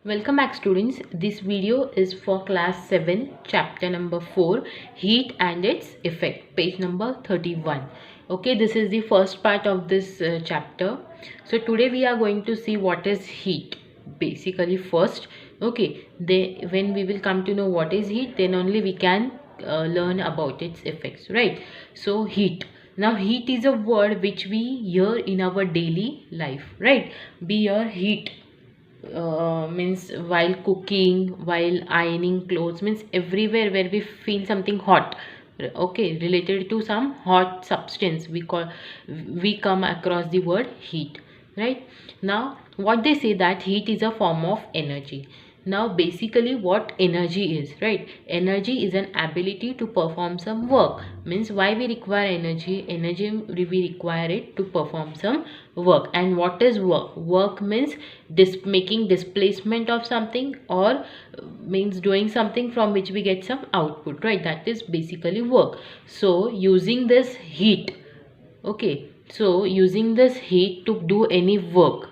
Welcome back students. This video is for class 7 chapter number 4 heat and its effect, page number 31. Okay, this is the first part of this chapter. So today we are going to see what is heat basically first. Okay, when we will come to know what is heat, then only we can learn about its effects, right? So heat. Now heat is a word which we hear in our daily life, right? We hear heat means while cooking, while ironing clothes, means everywhere where we feel something hot, okay, related to some hot substance, we come across the word heat, right? Now what they say, that heat is a form of energy. Now basically what energy is, right? Energy is an ability to perform some work. Means why we require energy we require it to perform some work. And what is work? Work means making displacement of something, or means doing something from which we get some output, right? That is basically work. So using this heat, okay, so using this heat to do any work,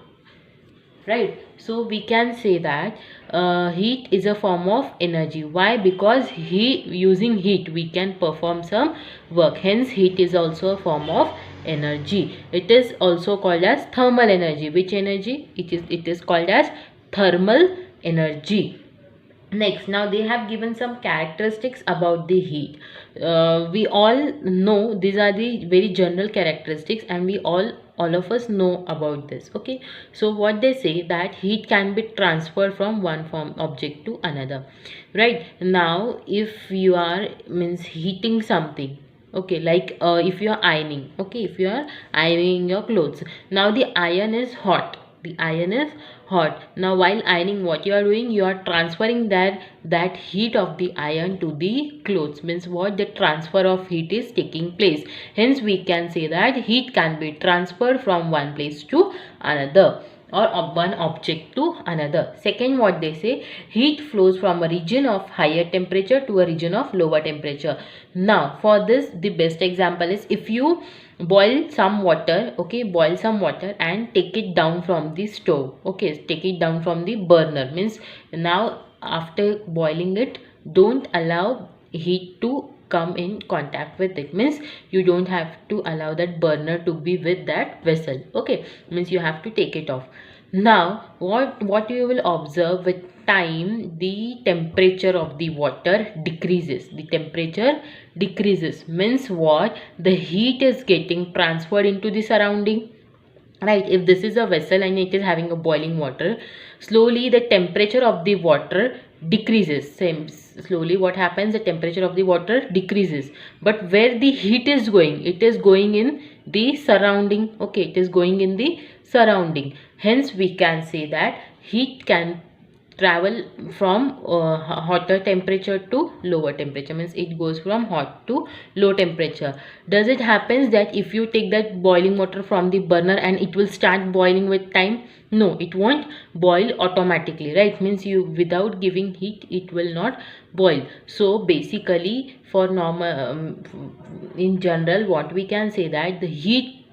right? So we can say that heat is a form of energy. Why? Because using heat we can perform some work, hence heat is also a form of energy. It is also called as thermal energy. Which energy? It is called as thermal energy. Next, now they have given some characteristics about the heat. We all know these are the very general characteristics, and all of us know about this. Okay, so what they say, that heat can be transferred from one form object to another, right? Now if you are means heating something, okay, like if you are ironing, okay, if you are ironing your clothes, now the iron is hot, now while ironing, what you are doing, you are transferring that heat of the iron to the clothes. Means what? The transfer of heat is taking place, hence we can say that heat can be transferred from one place to another, or of one object to another. Second, what they say, heat flows from a region of higher temperature to a region of lower temperature. Now for this, the best example is, if you boil some water, okay, boil some water and take it down from the stove, okay, take it down from the burner. Means now after boiling it, don't allow heat to come in contact with it. Means you don't have to allow that burner to be with that vessel, okay, means you have to take it off. Now what you will observe, with time the temperature of the water decreases, means what? The heat is getting transferred into the surrounding, right? If this is a vessel and it is having a boiling water, slowly the temperature of the water decreases. Same, slowly what happens, the temperature of the water decreases, but where the heat is going, it is going in the surrounding, okay, it is going in the surrounding. Hence we can say that heat can travel from hotter temperature to lower temperature. Means it goes from hot to low temperature. Does it happens that if you take that boiling water from the burner and it will start boiling with time? No, it won't boil automatically, right? Means you, without giving heat, it will not boil. So basically for normal in general, what we can say, that the heat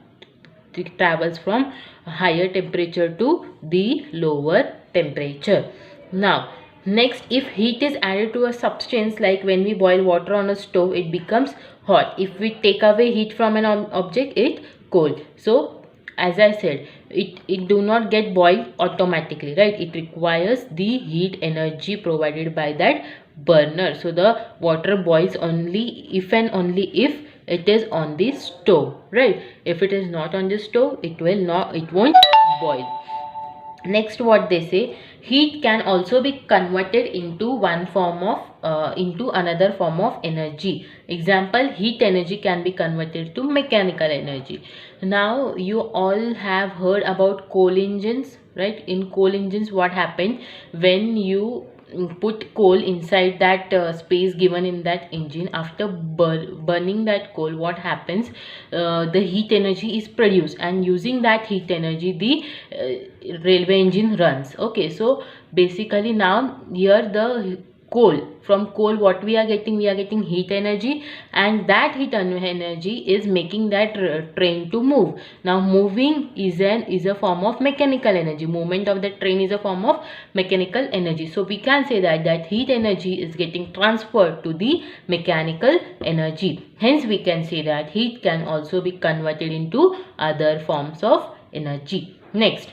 travels from higher temperature to the lower temperature. Now next, if heat is added to a substance, like when we boil water on a stove, it becomes hot. If we take away heat from an object, it cold. So as I said, it do not get boiled automatically, right? It requires the heat energy provided by that burner. So the water boils only if and only if it is on the stove, right? If it is not on the stove, it won't boil. Next, what they say, heat can also be converted into into another form of energy. Example, heat energy can be converted to mechanical energy. Now you all have heard about coal engines, right? In coal engines, what happened when you put coal inside that space given in that engine? After burning that coal, what happens? The heat energy is produced, and using that heat energy the railway engine runs. Okay, so basically now here the coal. From coal, what we are getting? We are getting heat energy, and that heat energy is making that train to move. Now moving is a form of mechanical energy. Movement of the train is a form of mechanical energy. So we can say that heat energy is getting transferred to the mechanical energy. Hence we can say that heat can also be converted into other forms of energy. Next,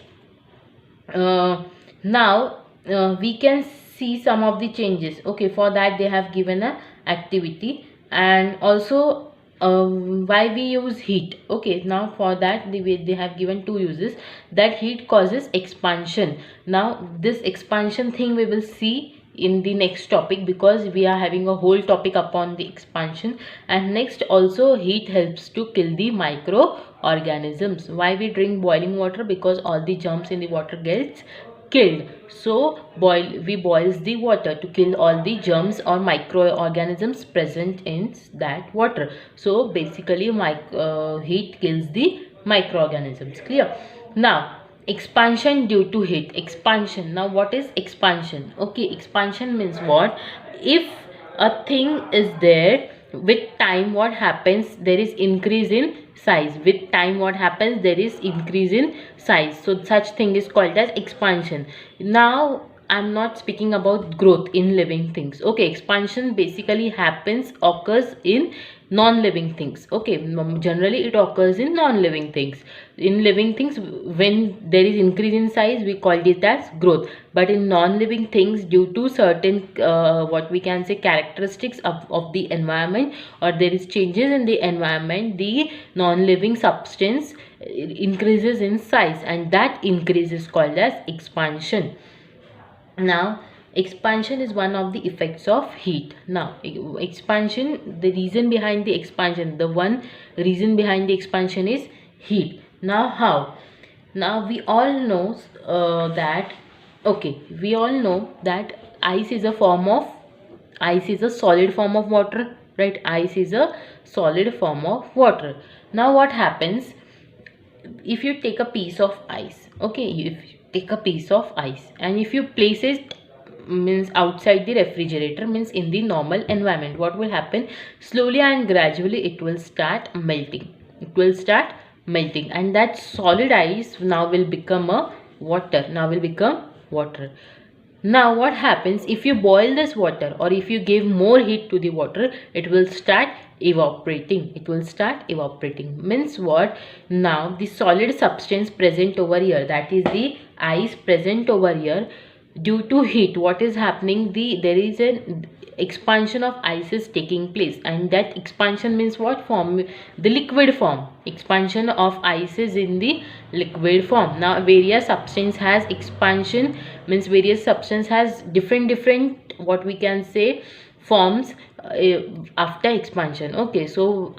now we can see some of the changes. Okay, for that they have given a activity, and also why we use heat. Okay, now for that they have given two uses, that heat causes expansion. Now this expansion thing we will see in the next topic, because we are having a whole topic upon the expansion. And next, also heat helps to kill the microorganisms. Why we drink boiling water? Because all the germs in the water gets killed. So we boils the water to kill all the germs or microorganisms present in that water. So basically heat kills the microorganisms. Clear? Now expansion due to heat. Expansion. Now what is expansion? Okay, expansion means what? If a thing is there, with time what happens? There is increase in size. With time what happens? There is increase in size. So such thing is called as expansion. Now I'm not speaking about growth in living things. Okay, expansion basically occurs in non-living things. Okay, generally it occurs in non-living things. In living things, when there is increase in size, we call it as growth. But in non-living things, due to certain what we can say characteristics of the environment, or there is changes in the environment, the non-living substance increases in size, and that increase is called as expansion. Now expansion is one of the effects of heat. Now expansion, the reason behind the expansion, the one reason behind the expansion is heat. Now how? Now we all know that, okay, we all know that ice is a solid form of water, right? Ice is a solid form of water. Now what happens if you take a piece of ice? Okay, if you take a piece of ice and if you place it, means outside the refrigerator, means in the normal environment, what will happen? Slowly and gradually it will start melting. It will start melting, and that solid ice now will become a water. Now what happens if you boil this water, or if you give more heat to the water? It will start evaporating. Means what? Now the solid substance present over here, that is the ice present over here, due to heat, what is happening? There is an expansion of ice is taking place, and that expansion means what form? The liquid form. Expansion of ice is in the liquid form. Now various substance has expansion, means various substance has different what we can say forms after expansion. Okay, so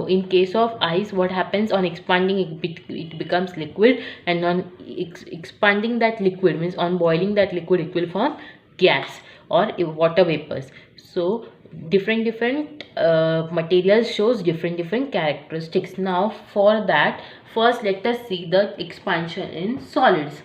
in case of ice, what happens? On expanding it becomes liquid, and on expanding that liquid, means on boiling that liquid, it will form gas or water vapors. So different materials shows different characteristics. Now for that, first let us see the expansion in solids.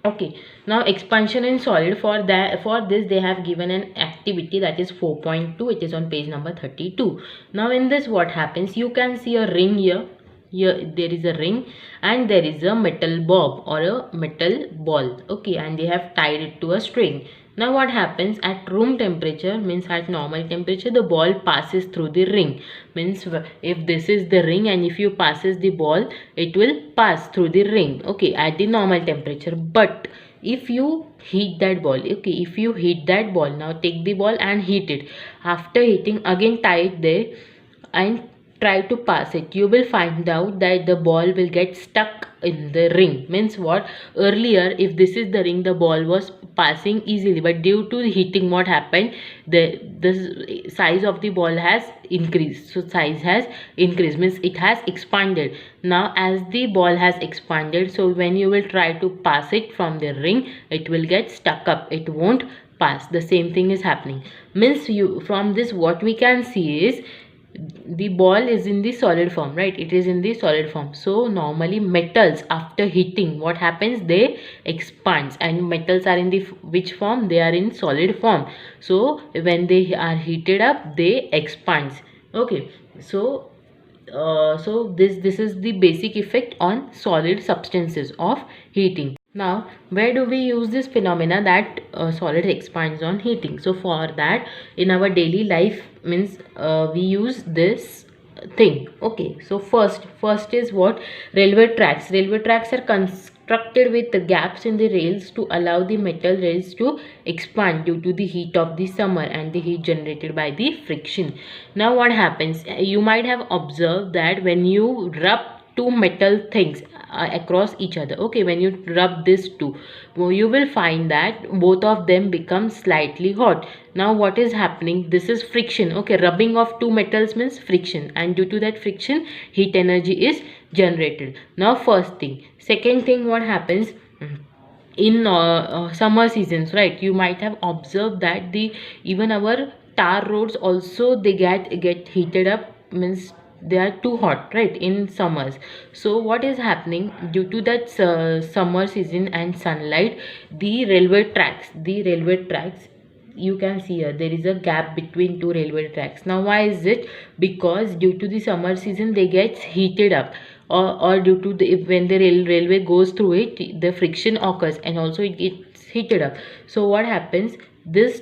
Okay, now expansion in solid, for this they have given an activity, that is 4.2. it is on page number 32. Now in this what happens? You can see a ring here. There is a ring, and there is a metal bob or a metal ball. Okay, and they have tied it to a string. Now what happens? At room temperature, means at normal temperature, the ball passes through the ring. Means if this is the ring, and if you passes the ball, it will pass through the ring. Okay, at the normal temperature. But if you heat that ball, okay, if you heat that ball, now take the ball and heat it. After heating, again tie it there and try to pass it, you will find out that the ball will get stuck in the ring. Means what? Earlier, if this is the ring, the ball was passing easily, but due to the heating, what happened? The size of the ball has increased. So size has increased, means it has expanded. Now as the ball has expanded, so when you will try to pass it from the ring, it will get stuck up, it won't pass. The same thing is happening. Means from this what we can see is, the ball is in the solid form, right? It is in the solid form. So normally metals, after heating, what happens? They expands. And metals are in the which form? They are in solid form. So when they are heated up, they expands. Okay, so this is the basic effect on solid substances of heating. Now where do we use this phenomena that solid expands on heating? So for that, in our daily life, means we use this thing. Okay, so first is what? Railway tracks are constructed with the gaps in the rails to allow the metal rails to expand due to the heat of the summer and the heat generated by the friction. Now what happens? You might have observed that when you rub two metal things across each other, okay, when you rub this two, you will find that both of them become slightly hot. Now what is happening? This is friction. Okay, rubbing of two metals means friction, and due to that friction, heat energy is generated. Now first thing. Second thing, what happens in summer seasons, right? You might have observed that the even our tar roads also, they get heated up, means they are too hot, right, in summers. So what is happening? Due to that summer season and sunlight, the railway tracks, you can see here there is a gap between two railway tracks. Now why is it? Because due to the summer season, they get heated up, or due to the, if when the railway goes through it, the friction occurs and also it gets heated up. So what happens? This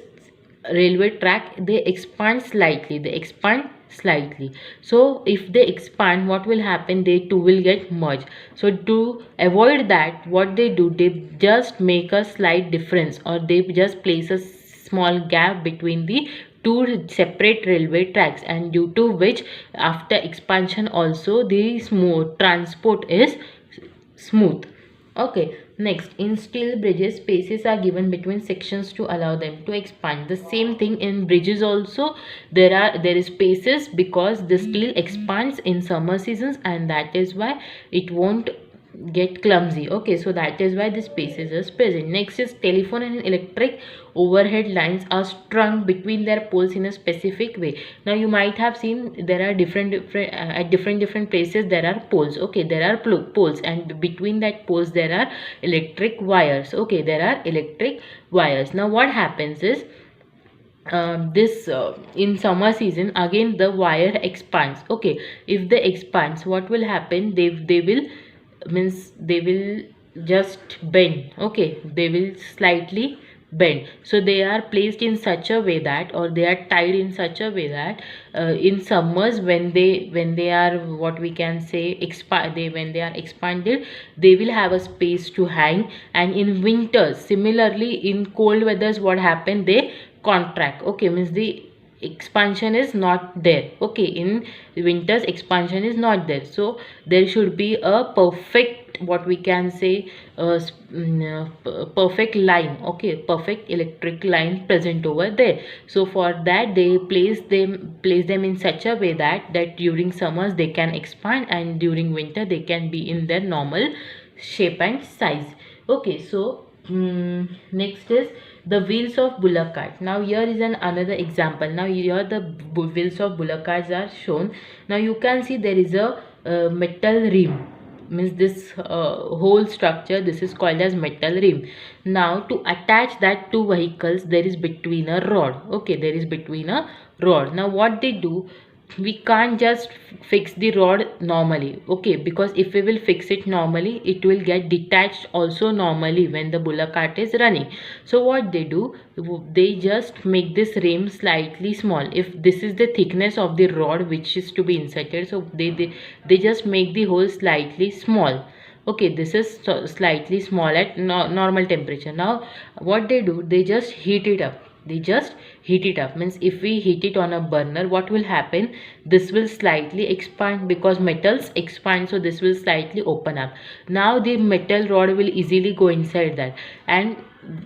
railway track, they expand slightly. So if they expand, what will happen? They two will get merged. So to avoid that, what they do, they just make a slight difference, or they just place a small gap between the two separate railway tracks, and due to which, after expansion also, the smooth transport is smooth. Okay, next, in steel bridges, spaces are given between sections to allow them to expand. The same thing in bridges also, there is spaces, because the steel expands in summer seasons, and that is why it won't get clumsy. Okay, so that is why the spaces is present. Next is telephone and electric overhead lines are strung between their poles in a specific way. Now you might have seen there are different at different places there are poles. Okay, there are poles, and between that poles there are electric wires. Okay, there are electric wires. Now what happens is, this in summer season, again the wire expands. Okay, if they expands, what will happen? They will, means they will just bend. Okay, they will slightly bend. So they are placed in such a way that, or they are tied in such a way that, in summers, when they are, what we can say, when they are expanded, they will have a space to hang. And in winters, similarly, in cold weathers, what happen? They contract. Okay, means the expansion is not there. Okay, in winters expansion is not there. So there should be a perfect, what we can say, perfect line. Okay, perfect electric line present over there. So for that, they place them in such a way that during summers they can expand, and during winter they can be in their normal shape and size. Okay, so next is the wheels of bullock cart. Now here is another example. Now here the wheels of bullock carts are shown. Now you can see there is a metal rim, means this whole structure, this is called as metal rim. Now to attach that two vehicles, there is between a rod. Okay, there is between a rod. Now what they do, we can't just fix the rod normally. Okay, because if we will fix it normally, it will get detached also normally when the bullock cart is running. So what they do, they just make this rim slightly small. If this is the thickness of the rod which is to be inserted, so they just make the hole slightly small. Okay, this is slightly small at normal temperature. Now what they do, they just heat it up. Means if we heat it on a burner, what will happen? This will slightly expand, because metals expand, so this will slightly open up. Now the metal rod will easily go inside that, and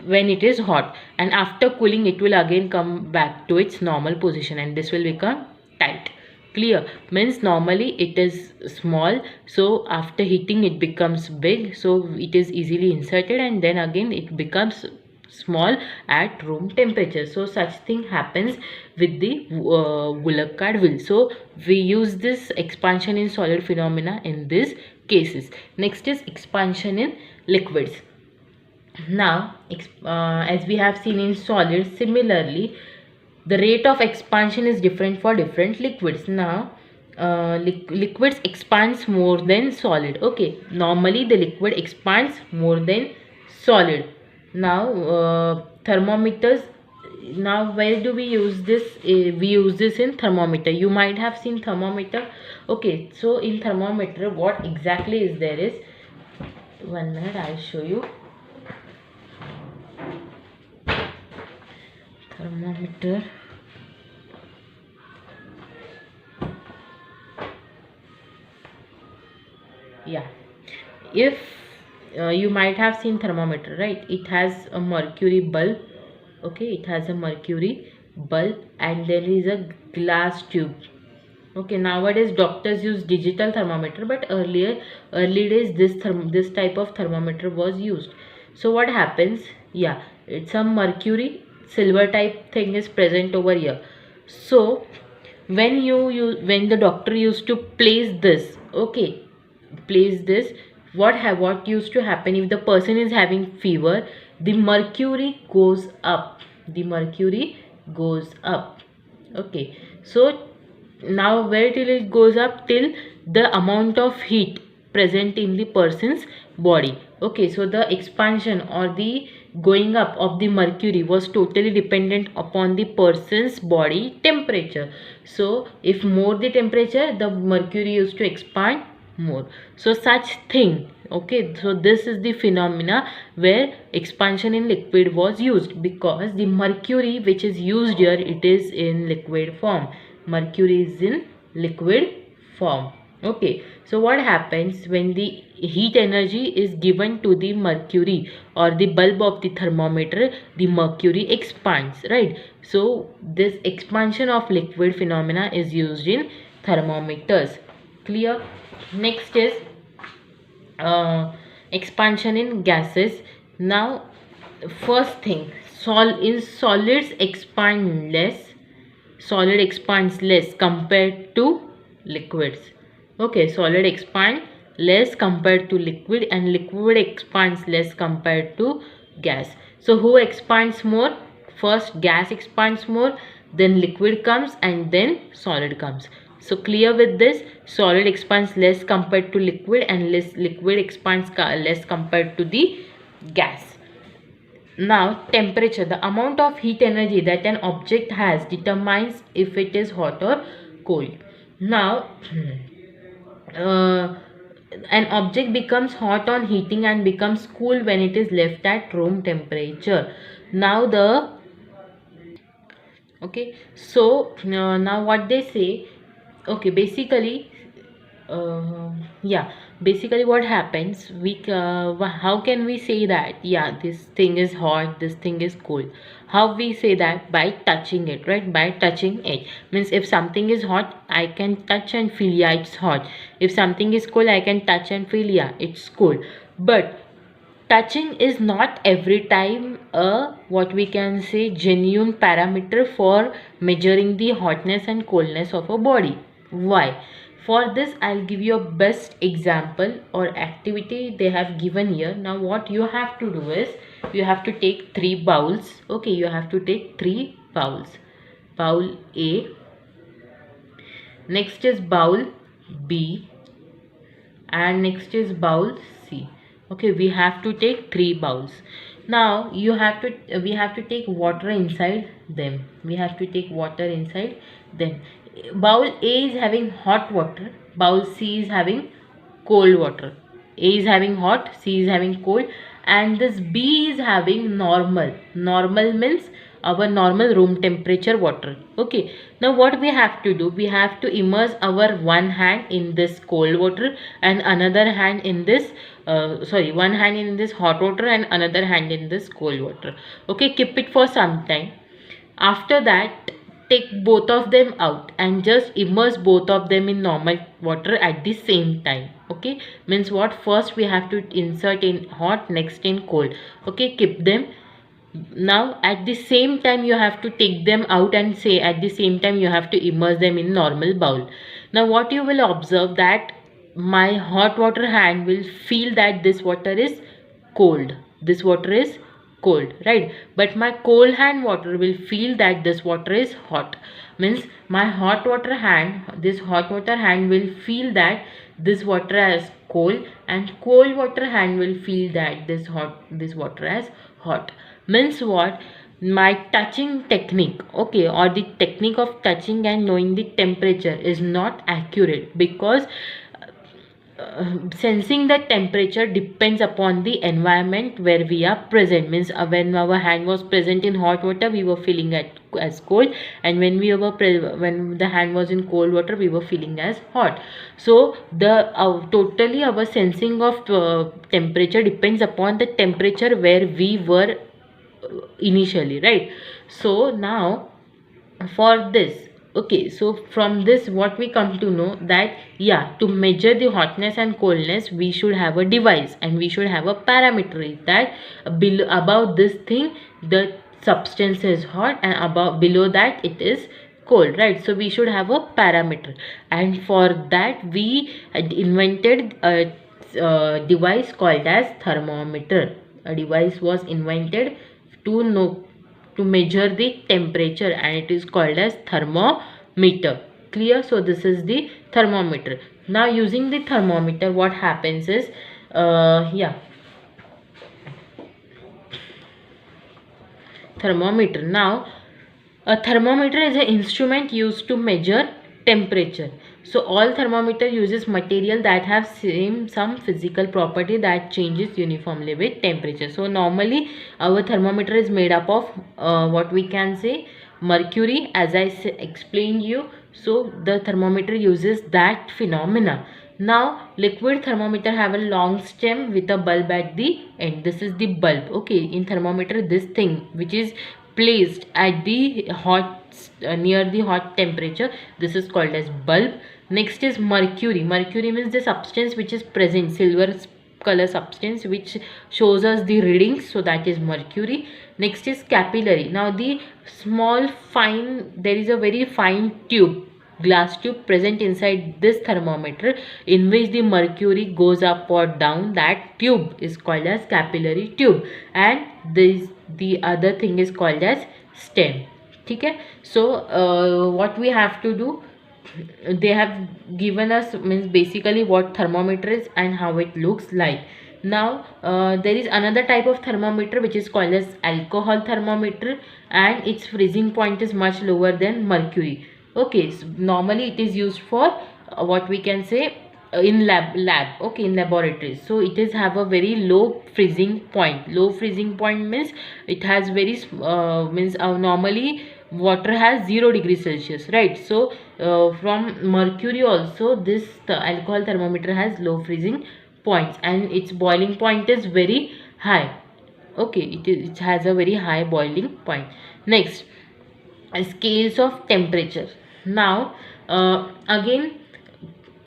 when it is hot, and after cooling, it will again come back to its normal position, and this will become tight. Clear? Means normally it is small, so after heating it becomes big, so it is easily inserted, and then again it becomes small at room temperature. So such thing happens with the Woolard wheel. So we use this expansion in solid phenomena in these cases. Next is expansion in liquids. Now as we have seen in solids, similarly the rate of expansion is different for different liquids. Now liquids expands more than solid. Okay, normally the liquid expands more than solid. Now thermometers. Now where do we use this? We use this in thermometer. You might have seen thermometer. Okay, so in thermometer what exactly is there is, 1 minute I'll show you. Thermometer. Yeah, if you might have seen thermometer, right? It has a mercury bulb. Okay, it has a mercury bulb and there is a glass tube. Okay, nowadays doctors use digital thermometer, but early days this type of thermometer was used. So what happens? Yeah, it's a mercury silver type thing is present over here. So when the doctor used to place this, okay, place this, what used to happen, if the person is having fever, the mercury goes up, the mercury goes up. Okay, so now where till it goes up, till the amount of heat present in the person's body. Okay, so the expansion or the going up of the mercury was totally dependent upon the person's body temperature. So if more the temperature, the mercury used to expand more. So such thing. Okay, so this is the phenomena where expansion in liquid was used, because the mercury which is used here, it is in liquid form. Mercury is in liquid form. Okay, so what happens when the heat energy is given to the mercury or the bulb of the thermometer, the mercury expands, right? So this expansion of liquid phenomena is used in thermometers. Clear? Next is expansion in gases. Now first thing, in solids expand less, solid expands less compared to liquids. Okay, solid expand less compared to liquid and liquid expands less compared to gas. So who expands more? First gas expands more, then liquid comes and then solid comes. So clear with this, solid expands less compared to liquid and liquid expands less compared to the gas. Now temperature, the amount of heat energy that an object has determines if it is hot or cold. Now an object becomes hot on heating and becomes cool when it is left at room temperature. Now so now what they say, okay, basically yeah, basically what happens, we how can we say that yeah, this thing is hot, this thing is cold? How we say that? By touching it, right? By touching it means if something is hot, I can touch and feel, yeah, it's hot. If something is cold, I can touch and feel, yeah, it's cold. But touching is not every time a, what we can say, genuine parameter for measuring the hotness and coldness of a body. Why? For this I'll give you a best example or activity they have given here. Now what you have to do is, you have to take 3 bowls. Okay, you have to take 3 bowls. Bowl A, next is bowl B, and next is bowl C. Okay, we have to take 3 bowls. Now we have to take water inside them. We have to take water inside them. Bowl A is having hot water, bowl C is having cold water. A is having hot, C is having cold, and this B is having normal. Normal means our normal room temperature water. Okay, now what we have to do, we have to immerse our one hand in this cold water and another hand in this one hand in this hot water and another hand in this cold water. Okay, keep it for some time. After that, take both of them out and just immerse both of them in normal water at the same time. Okay, means what, first we have to insert in hot, next in cold. Okay, keep them Now at the same time you have to take them out, and say at the same time you have to immerse them in normal bowl. Now what you will observe, that my hot water hand will feel that this water is cold, this water is cold, right? But my cold hand water will feel that this water is hot. Means my hot water hand, this hot water hand will feel that this water as cold, and cold water hand will feel that this water as hot. Means what? My touching technique, okay, or the technique of touching and knowing the temperature is not accurate, because sensing the temperature depends upon the environment where we are present. Means when our hand was present in hot water, we were feeling as cold, and when when the hand was in cold water, we were feeling as hot. So the totally our sensing of temperature depends upon the temperature where we were initially, right? So now for this, okay, so from this what we come to know, that yeah, to measure the hotness and coldness we should have a device, and we should have a parameter, that below, above this thing the substance is hot, and above below that it is cold, right? So we should have a parameter, and for that we had invented a device called as thermometer. A device was invented to know, to measure the temperature, and it is called as thermometer. Clear? So this is the thermometer. Now using the thermometer, what happens is thermometer. Now a thermometer is an instrument used to measure temperature. So all thermometer uses material that have some physical property that changes uniformly with temperature. So normally our thermometer is made up of what we can say mercury, as I explained you. So the thermometer uses that phenomena. Now liquid thermometer have a long stem with a bulb at the end. This is the bulb. Okay, in thermometer this thing which is placed at the near the hot temperature, this is called as bulb. Next is mercury. Mercury means the substance which is present, silver color substance which shows us the readings, so that is mercury. Next is capillary. Now the small fine, there is a very fine tube, glass tube present inside this thermometer, in which the mercury goes up or down. That tube is called as capillary tube, and the other thing is called as stem. Okay, so what we have to do, they have given us, means basically what thermometer is and how it looks like. Now there is another type of thermometer which is called as alcohol thermometer, and its freezing point is much lower than mercury. Okay, so normally it is used for what we can say in lab, okay, in laboratories. So it is have a very low freezing point. Low freezing point means it has very means normally water has 0 degrees Celsius, right? So from mercury also, this the alcohol thermometer has low freezing points, and its boiling point is very high. Okay, it has a very high boiling point. Next, scales of temperature. Now again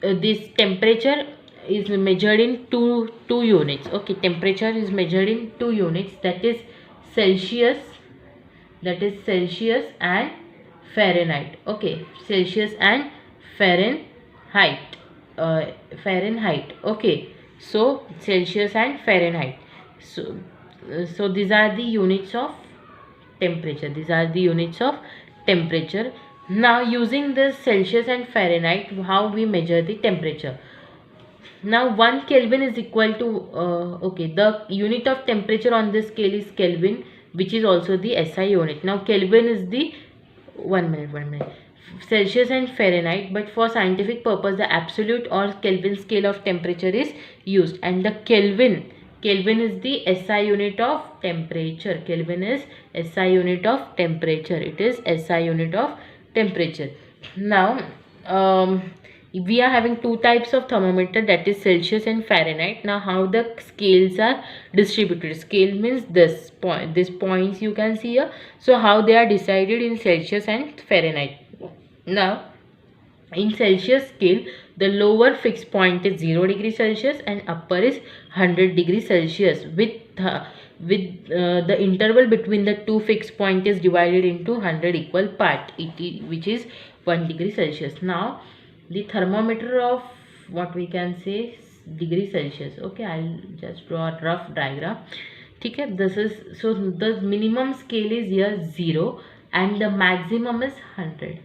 this temperature is measured in two units. Okay, temperature is measured in 2 units, that is Celsius, and Fahrenheit. Okay, Celsius and Fahrenheit. Fahrenheit. Okay, so Celsius and Fahrenheit. So these are the units of temperature. These are the units of temperature. Now using this Celsius and Fahrenheit, how we measure the temperature? Now 1 Kelvin is equal to okay, the unit of temperature on this scale is Kelvin, which is also the SI unit. Now Kelvin is the 1 minute Celsius and Fahrenheit, but for scientific purpose the absolute or Kelvin scale of temperature is used, and the Kelvin is the SI unit of temperature. Kelvin is SI unit of temperature. It is SI unit of temperature. Now we are having two types of thermometer, that is Celsius and Fahrenheit. Now how the scales are distributed? Scale means this points you can see here. So how they are decided in Celsius and Fahrenheit? Now in Celsius scale, the lower fixed point is 0 degrees Celsius and upper is 100 degrees Celsius with with the interval between the two fixed point is divided into 100 equal part, which is 1 degree Celsius. Now the thermometer of what we can say degree Celsius. Okay, I'll just draw a rough diagram. Okay, this is, so the minimum scale is here 0 and the maximum is 100.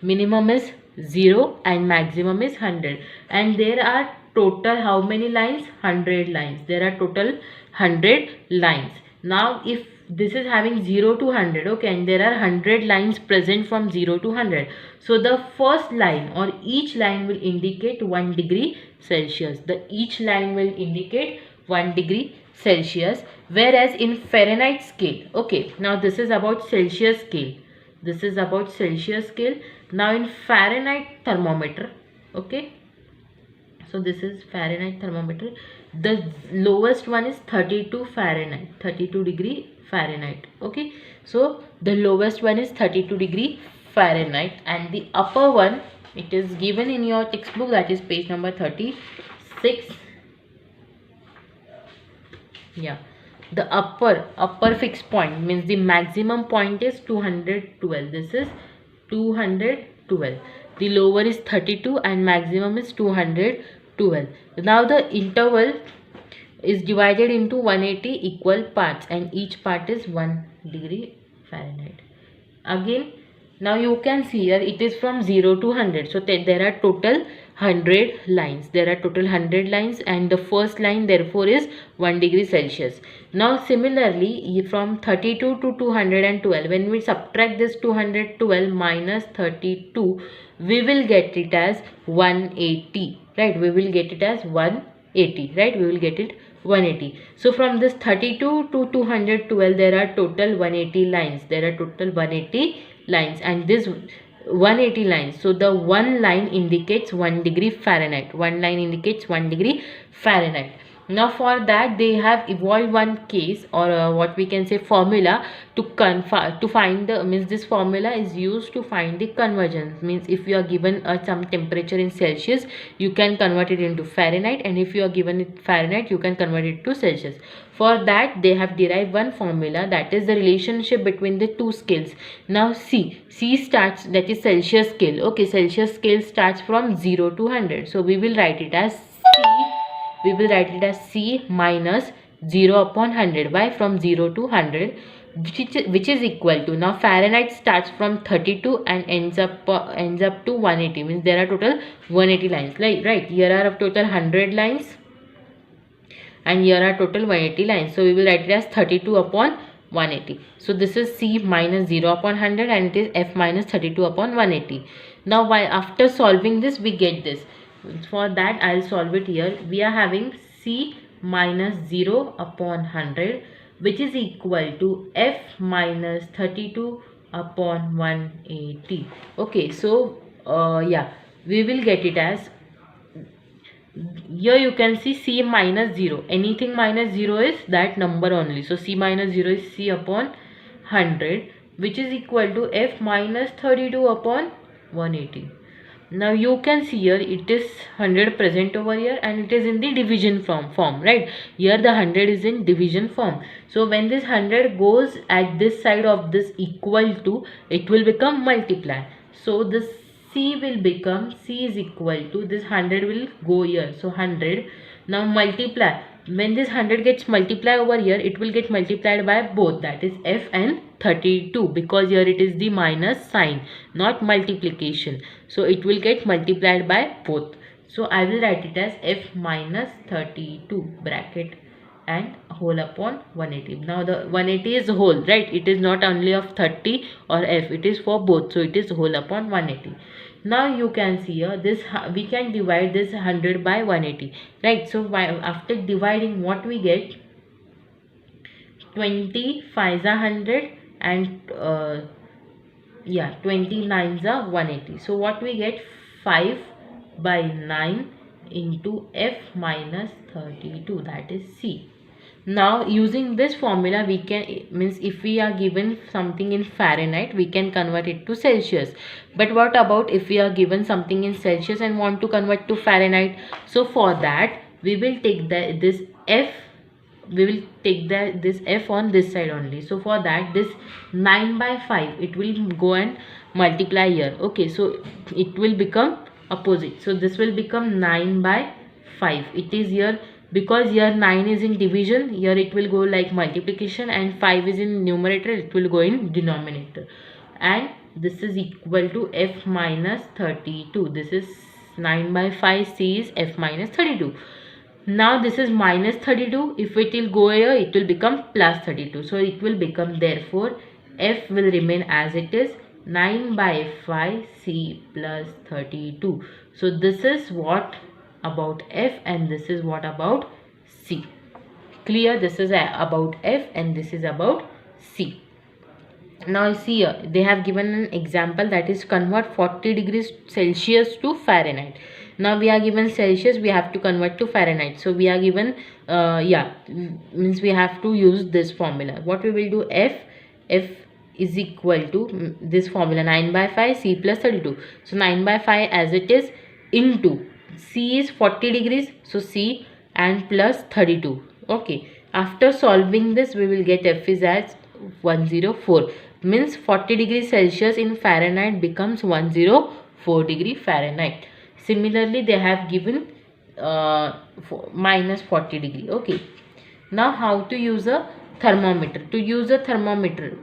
Minimum is 0 and maximum is 100, and there are total how many lines? 100 lines. There are total 100 lines. Now if this is having 0 to 100, okay, and there are 100 lines present from 0 to 100, so the first line or each line will indicate 1 degree Celsius. Each line will indicate 1 degree Celsius, whereas in Fahrenheit scale, okay, now this is about Celsius scale. This is about Celsius scale. Now in Fahrenheit thermometer, okay, so this is Fahrenheit thermometer. The lowest one is 32 Fahrenheit, 32 degree Fahrenheit. Okay, so the lowest one is 32 degree Fahrenheit, and the upper one, it is given in your textbook, that is page number 36. Yeah, the upper fixed point means the maximum point is 212. This is 212. The lower is 32 and maximum is 212. Now the interval is divided into 180 equal parts, and each part is 1 degree Fahrenheit. Again, now you can see here it is from 0 to 100. So there are total 100 lines. There are total 100 lines, and the first line therefore is 1 degree Celsius. Now similarly from 32 to 212, when we subtract this 212 minus 32, we will get it as 180, right? We will get it as 180, right? We will get it 180. So from this 32 to 212, there are total 180 lines. There are total 180 lines, and this 180 lines, so the one line indicates 1 degree Fahrenheit. One line indicates 1 degree Fahrenheit. Now for that they have evolved one case, or what we can say formula to find the, means this formula is used to find the convergence. Means if you are given some temperature in Celsius, you can convert it into Fahrenheit, and if you are given it Fahrenheit, you can convert it to Celsius. For that they have derived one formula, that is the relationship between the two scales. Now C starts, that is Celsius scale. Okay, Celsius scale starts from 0 to 100. So we will write it as C. We will write it as C minus 0 upon 100. Why? From 0 to 100, which is equal to, now Fahrenheit starts from 32 and ends up to 180. Means there are total 180 lines. Right? Here are of total 100 lines, and here are total 180 lines. So we will write it as 32 upon 180. So this is C minus 0 upon 100, and it is F minus 32 upon 180. Now after solving this, we get this. For that I'll solve it here. We are having C minus 0 upon 100, which is equal to F minus 32 upon 180. Okay, so yeah, we will get it as, here you can see C minus 0. Anything minus 0 is that number only. So C minus 0 is C upon 100, which is equal to F minus 32 upon 180. Now you can see here it is 100 present over here, and it is in the division form, right? Here the 100 is in division form. So when this 100 goes at this side of this equal to, it will become multiply. So this C will become, C is equal to, this 100 will go here. So 100, now multiply. When this 100 gets multiplied over here, it will get multiplied by both, that is F and 32, because here it is the minus sign, not multiplication. So it will get multiplied by both. So I will write it as F minus 32 bracket and whole upon 180. Now the 180 is whole, right? It is not only of 30 or F, it is for both. So it is whole upon 180. Now you can see here this, we can divide this 100 by 180, right? So after dividing, what we get, 20 5s are 100, and 20 9s are 180. So what we get, 5 by 9 into F minus 32, that is C. Now using this formula, we can, means if we are given something in Fahrenheit, we can convert it to Celsius. But what about if we are given something in Celsius and want to convert to Fahrenheit? So for that we will take this F we will take this f on this side only. So for that, this 9 by 5, it will go and multiply here. Okay, so it will become opposite. So this will become 9 by 5. It is here, because here 9 is in division, here it will go like multiplication, and 5 is in numerator, it will go in denominator. And this is equal to f minus 32. This is 9 by 5, c is f minus 32. Now this is minus 32. If it will go here, it will become plus 32. So it will become, therefore f will remain as it is, 9 by 5 c plus 32. So this is what about f, and this is what about c. Clear? This is about f and this is about c. Now see here, they have given an example, that is convert 40 degrees Celsius to Fahrenheit. Now we are given Celsius, we have to convert to Fahrenheit. So we are given means we have to use this formula. What we will do, f is equal to this formula, 9 by 5 c plus 32. So 9 by 5 as it is, into c is 40 degrees, so c and plus 32. Okay, after solving this, we will get f is as 104, means 40 degrees Celsius in Fahrenheit becomes 104 degree Fahrenheit. Similarly, they have given minus 40 degree. Okay, now how to use a thermometer? To use a thermometer,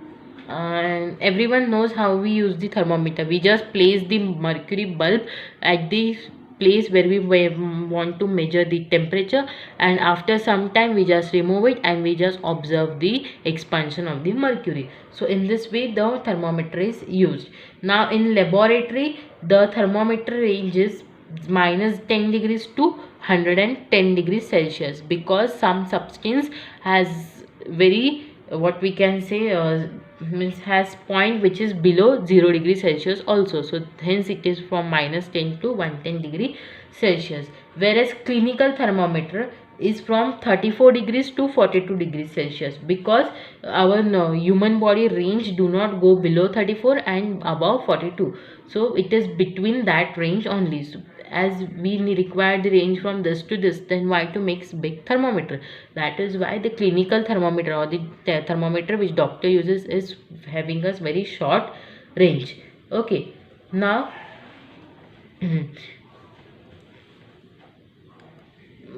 everyone knows how we use the thermometer. We just place the mercury bulb at the place where we want to measure the temperature, and after some time we just remove it and we just observe the expansion of the mercury. So in this way the thermometer is used. Now in laboratory, the thermometer range is minus 10 degrees to 110 degrees Celsius, because some substance has very, what we can say, means has point which is below 0 degree Celsius also. So hence it is from minus 10 to 110 degree Celsius. Whereas clinical thermometer is from 34 degrees to 42 degrees Celsius, because our human body range do not go below 34 and above 42. So it is between that range only. So as we require the range from this to this, then why to make big thermometer? That is why the clinical thermometer, or the thermometer which doctor uses, is having a very short range. Okay, now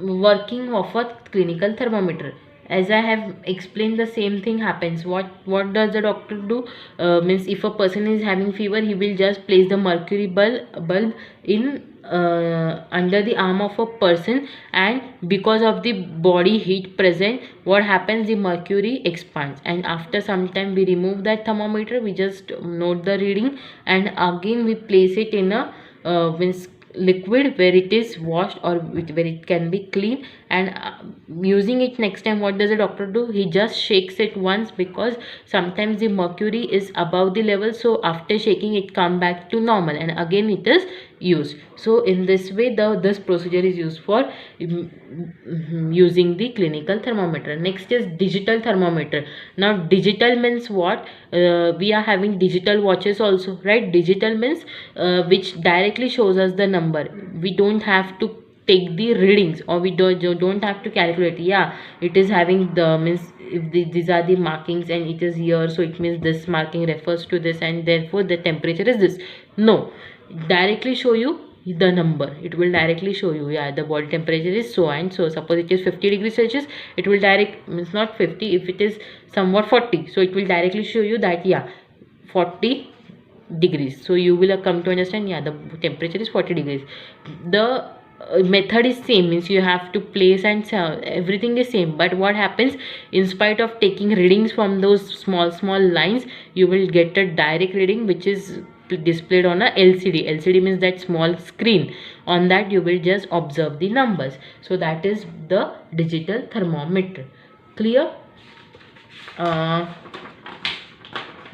working of a clinical thermometer, as I have explained, the same thing happens. What does the doctor do? Means if a person is having fever, he will just place the mercury bulb in under the arm of a person, and because of the body heat present, what happens, the mercury expands, and after some time we remove that thermometer, we just note the reading, and again we place it in a means liquid where it is washed, or where it can be clean, and using it next time, what does the doctor do? He just shakes it once, because sometimes the mercury is above the level, so after shaking it come back to normal, and again it is used. So in this way this procedure is used for using the clinical thermometer. Next is digital thermometer. Now digital means what? We are having digital watches also, right? Digital means which directly shows us the number. We don't have to take the readings, or we don't have to calculate. Yeah, it is having the means, if these are the markings and it is here, so it means this marking refers to this, and therefore the temperature is this. No, directly show you the number. It will directly show you, yeah, the body temperature is so and so. Suppose it is 50 degrees Celsius, it will direct, means not 50, if it is somewhat 40, so it will directly show you that, yeah, 40 degrees. So you will come to understand, yeah, the temperature is 40 degrees. The method is same, means you have to place and everything is same, but what happens, in spite of taking readings from those small lines, you will get a direct reading which is displayed on a LCD. LCD means that small screen. On that you will just observe the numbers. So that is the digital thermometer. Clear?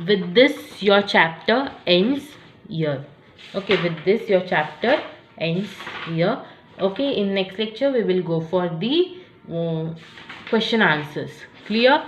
With this your chapter ends here. Okay, with this your chapter ends here. Okay, in next lecture we will go for the question answers. Clear?